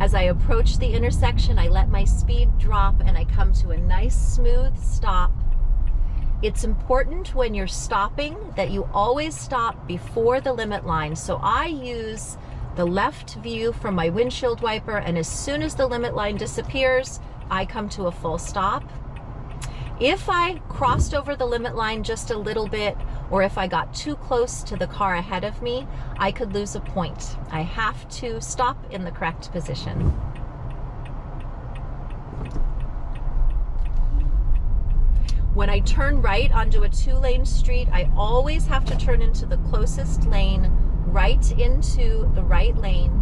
As I approach the intersection, I let my speed drop and I come to a nice smooth stop. It's important when you're stopping that you always stop before the limit line. So I use the left view from my windshield wiper, and as soon as the limit line disappears, I come to a full stop. If I crossed over the limit line just a little bit, or if I got too close to the car ahead of me, I could lose a point. I have to stop in the correct position. When I turn right onto a 2-lane street, I always have to turn into the closest lane, right into the right lane.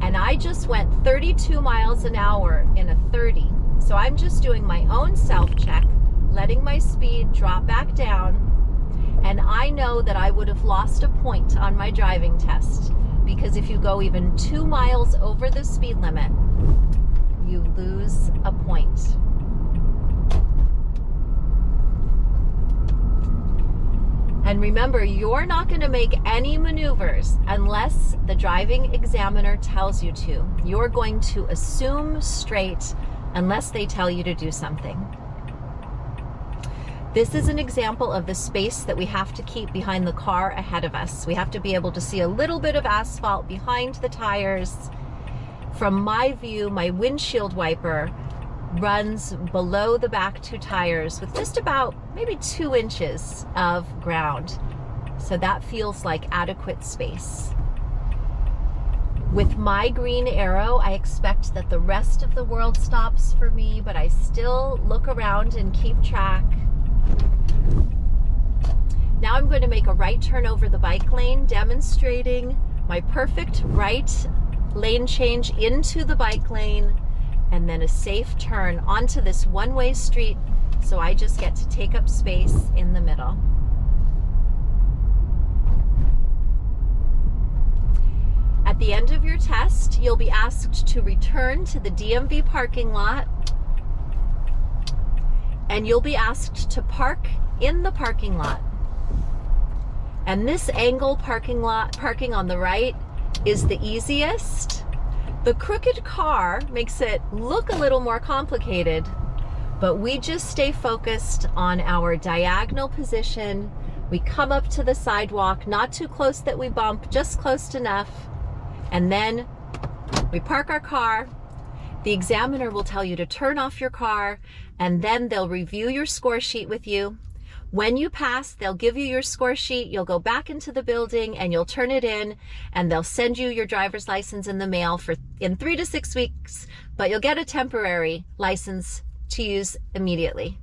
And I just went 32 miles an hour in a 30. So I'm just doing my own self-check, letting my speed drop back down. And I know that I would have lost a point on my driving test, because if you go even 2 miles over the speed limit, you lose a point. And remember, you're not going to make any maneuvers unless the driving examiner tells you to. You're going to assume straight unless they tell you to do something. This is an example of the space that we have to keep behind the car ahead of us. We have to be able to see a little bit of asphalt behind the tires. From my view, my windshield wiper runs below the back 2 tires with just about maybe 2 inches of ground. So that feels like adequate space. With my green arrow, I expect that the rest of the world stops for me, but I still look around and keep track. Now I'm going to make a right turn over the bike lane, demonstrating my perfect right lane change into the bike lane, and then a safe turn onto this one-way street, so I just get to take up space in the middle. At the end of your test, you'll be asked to return to the DMV parking lot, and you'll be asked to park in the parking lot. And this angle parking on the right is the easiest. The crooked car makes it look a little more complicated, but we just stay focused on our diagonal position. We come up to the sidewalk, not too close that we bump, just close enough, and then we park our car. The examiner will tell you to turn off your car, and then they'll review your score sheet with you. When you pass, they'll give you your score sheet, you'll go back into the building and you'll turn it in, and they'll send you your driver's license in the mail in 3 to 6 weeks, but you'll get a temporary license to use immediately.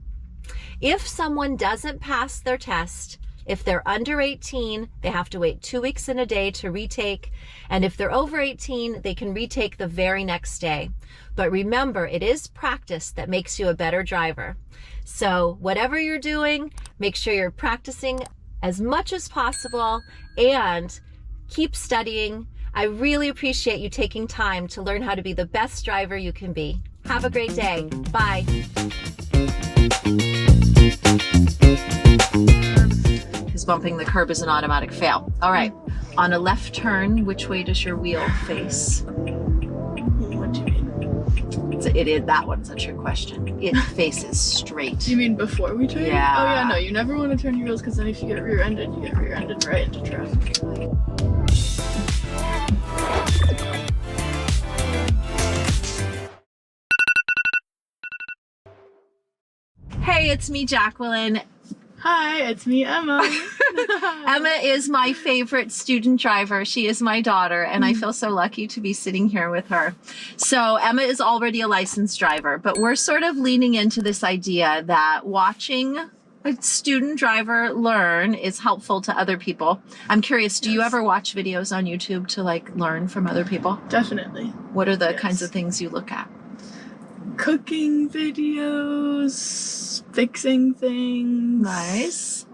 If someone doesn't pass their test, if they're under 18, they have to wait 2 weeks and a day to retake. And if they're over 18, they can retake the very next day. But remember, it is practice that makes you a better driver. So whatever you're doing, make sure you're practicing as much as possible and keep studying. I really appreciate you taking time to learn how to be the best driver you can be. Have a great day. Bye. Because bumping the curb is an automatic fail. All right, on a left turn, which way does your wheel face? What do you mean? It is, that one's a trick question. It faces straight. You mean before we turn? Yeah. Oh yeah, no, you never want to turn your wheels, because then if you get rear-ended, you get rear-ended right into traffic. Hey, it's me, Jacqueline. Hi, it's me, Emma. Emma is my favorite student driver. She is my daughter, and I feel so lucky to be sitting here with her. So Emma is already a licensed driver, but we're sort of leaning into this idea that watching a student driver learn is helpful to other people. I'm curious, do you ever watch videos on YouTube to like learn from other people? Definitely. What are the kinds of things you look at? Cooking videos, fixing things. Nice.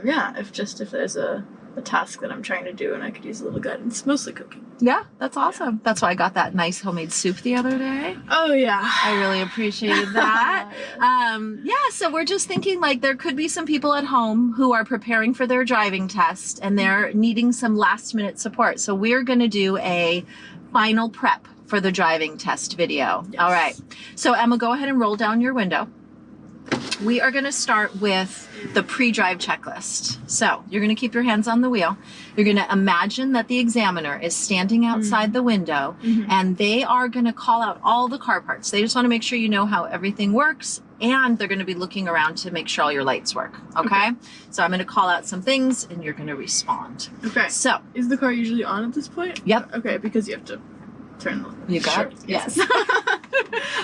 Yeah, if there's a a task that I'm trying to do, and I could use a little guidance. Mostly cooking. Yeah, that's awesome. That's why I got that nice homemade soup the other day. Oh yeah. I really appreciated that. Yes. So we're just thinking like there could be some people at home who are preparing for their driving test and they're needing some last minute support. So we're going to do a final prep for the driving test video. Yes. All right. So Emma, go ahead and roll down your window. We are going to start with the pre-drive checklist. So you're going to keep your hands on the wheel. You're going to imagine that the examiner is standing outside the window and they are going to call out all the car parts. They just want to make sure you know how everything works, and they're going to be looking around to make sure all your lights work. Okay? So I'm going to call out some things and you're going to respond. Okay. So, Is the car usually on at this point? Yep. Okay, because you have to turn the... You got Sure. it? Yes.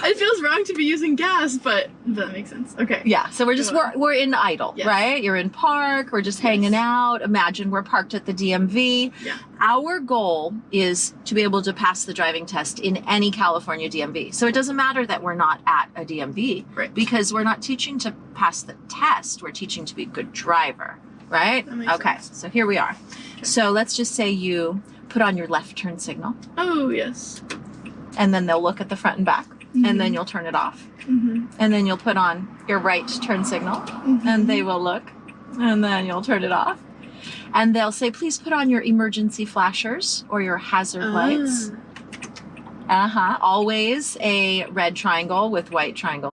It feels wrong to be using gas, but that makes sense. Okay. Yeah, so we're in idle, Yes. right? You're in park, we're just hanging out. Imagine we're parked at the DMV. Yeah. Our goal is to be able to pass the driving test in any California DMV. So it doesn't matter that we're not at a DMV, Right. because we're not teaching to pass the test, we're teaching to be a good driver, right? That makes Okay, sense. so here we are. So let's just say you put on your left turn signal, Oh, yes. and then they'll look at the front and back, and then you'll turn it off. Mm-hmm. And then you'll put on your right turn signal and they will look, and then you'll turn it off. And they'll say, please put on your emergency flashers or your hazard lights. Always a red triangle with white triangle.